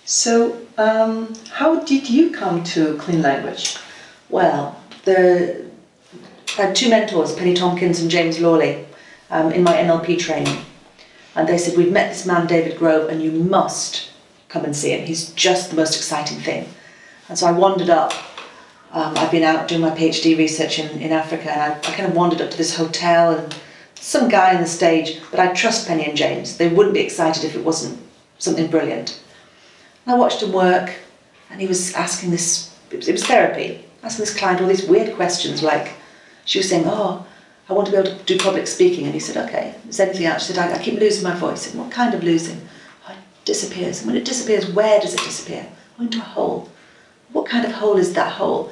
So, how did you come to clean language? Well, I had two mentors, Penny Tompkins and James Lawley, in my NLP training. And they said, we've met this man, David Grove, and you must come and see him. He's just the most exciting thing. And so I wandered up. I've been out doing my PhD research in Africa, and I kind of wandered up to this hotel, and some guy on the stage, but I trust Penny and James. They wouldn't be excited if it wasn't something brilliant. And I watched him work, and he was asking this, it was therapy, asking this client all these weird questions, like, she was saying, oh, I want to be able to do public speaking. And he said, okay, is there anything else? She said, I keep losing my voice. And what kind of losing? Oh, it disappears. And when it disappears, where does it disappear? Oh, into a hole. What kind of hole is that hole?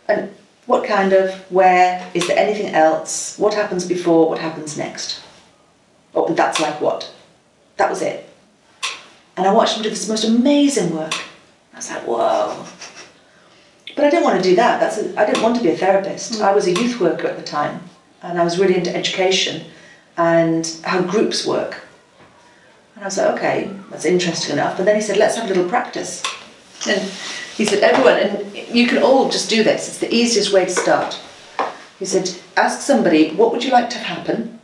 And what kind of, where, is there anything else? What happens before, what happens next? Oh, and that's like what? That was it. And I watched him do this most amazing work. I was like, whoa. But I didn't want to do that. I didn't want to be a therapist. I was a youth worker at the time, and I was really into education and how groups work. And I was like, okay, that's interesting enough. And then he said, let's have a little practice. And he said, everyone, and you can all just do this. It's the easiest way to start. He said, ask somebody, what would you like to happen?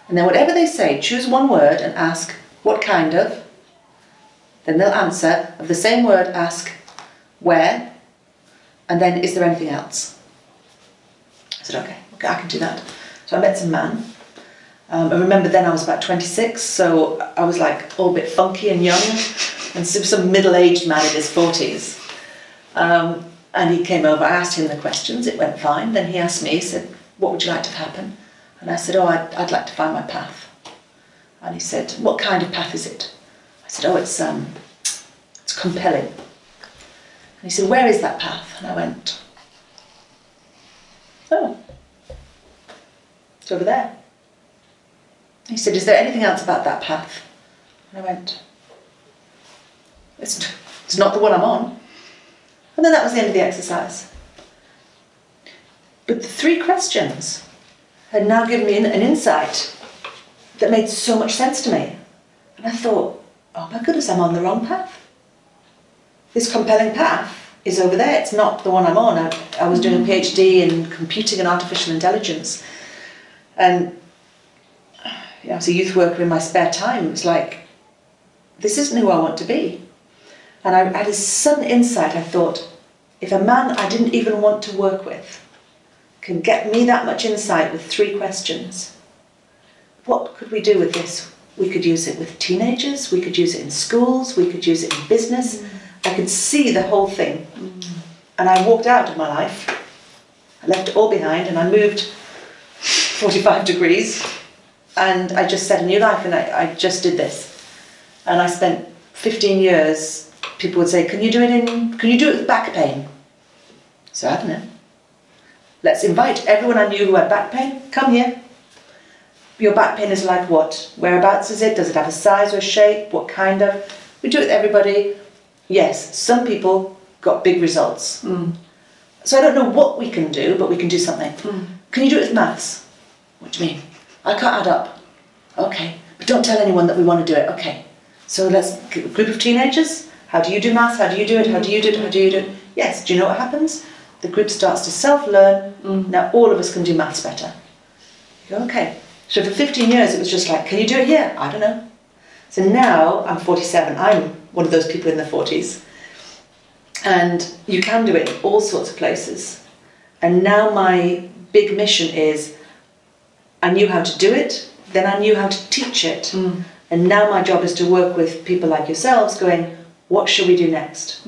And then whatever they say, choose one word and ask, what kind of? Then they'll answer, of the same word, ask, where? And then, is there anything else? I said, okay, I can do that. So I met some man. I remember then I was about 26, so I was like all a bit funky and young, and some middle-aged man in his 40s. And he came over, I asked him the questions, it went fine. Then he asked me, he said, what would you like to happen? And I said, oh, I'd like to find my path. And he said, what kind of path is it? I said, oh, it's compelling. And he said, where is that path? And I went, oh, it's over there. He said, is there anything else about that path? And I went, it's not the one I'm on. And then that was the end of the exercise. But the three questions had now given me an insight that made so much sense to me. And I thought, oh my goodness, I'm on the wrong path. This compelling path is over there. It's not the one I'm on. I was doing a PhD in computing and artificial intelligence. And I was a youth worker in my spare time. It's like, this isn't who I want to be. And I had a sudden insight. I thought, if a man I didn't even want to work with can get me that much insight with three questions, what could we do with this? We could use it with teenagers, we could use it in schools, we could use it in business. I could see the whole thing. And I walked out of my life. I left it all behind and I moved 45 degrees and I just set a new life, and I just did this. And I spent 15 years, people would say, can you do it with back pain? So I don't know. Let's invite everyone I knew who had back pain, come here. Your back pain is like what? Whereabouts is it? Does it have a size or a shape? What kind of? We do it with everybody. Yes, some people got big results. So I don't know what we can do, but we can do something. Can you do it with maths? What do you mean? I can't add up. Okay, but don't tell anyone that we want to do it. Okay, so let's, a group of teenagers, how do you do maths? How do you do it? How do you do it? How do you do it? Yes, do you know what happens? The group starts to self-learn. Now all of us can do maths better. You go, okay. So for 15 years it was just like, can you do it here? I don't know. So now I'm 47, I'm one of those people in their 40s. And you can do it in all sorts of places. And now my big mission is, I knew how to do it, then I knew how to teach it. And now my job is to work with people like yourselves going, what should we do next?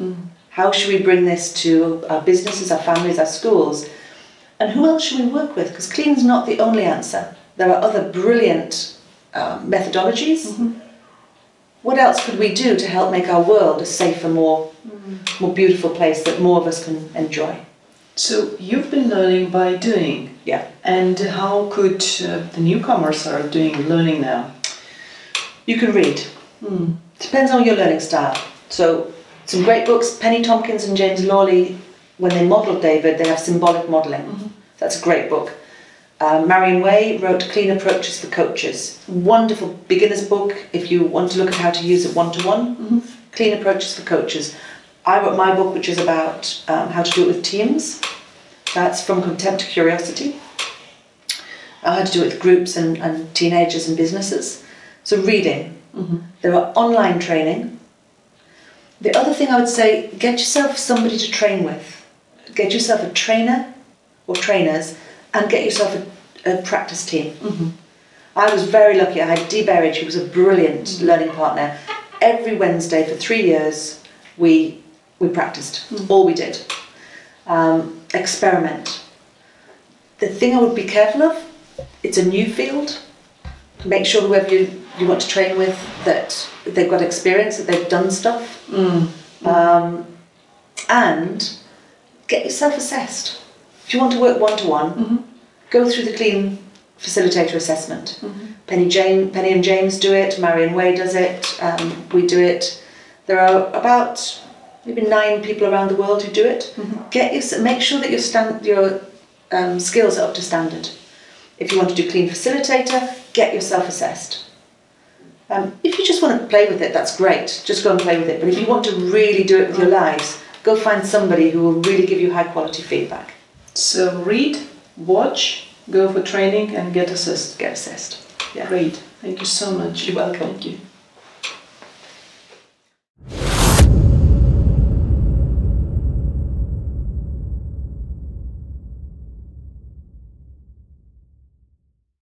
How should we bring this to our businesses, our families, our schools? And who else should we work with? Because clean's not the only answer. There are other brilliant methodologies. What else could we do to help make our world a safer, more beautiful place that more of us can enjoy? So you've been learning by doing. Yeah. And how could the newcomers start learning now? You can read. Depends on your learning style. So some great books, Penny Tompkins and James Lawley, when they modelled David, they have symbolic modelling. That's a great book. Marion Way wrote Clean Approaches for Coaches. Wonderful beginner's book if you want to look at how to use it one-to-one. Clean approaches for coaches. I wrote my book, which is about how to do it with teams. That's From Contempt to Curiosity. How to do it with groups and teenagers and businesses. So reading. Mm-hmm. There are online training. The other thing I would say, get yourself somebody to train with. Get yourself a trainer or trainers and get yourself a practice team. Mm-hmm. I was very lucky. I had Dee Berridge, who was a brilliant learning partner. Every Wednesday for 3 years, we practiced. All we did. Experiment. The thing I would be careful of, it's a new field. Make sure whoever you want to train with, that they've got experience, that they've done stuff. And get yourself assessed. If you want to work one-to-one, go through the Clean Facilitator Assessment. Penny and James do it, Marion Way does it, we do it. There are about maybe 9 people around the world who do it. Make sure that your skills are up to standard. If you want to do Clean Facilitator, get yourself assessed. If you just want to play with it, that's great. Just go and play with it. But if you want to really do it with your lives, go find somebody who will really give you high quality feedback. So read, watch, go for training and get assessed. Get assessed. Yeah. Great. Thank you so much. You're welcome. Thank you.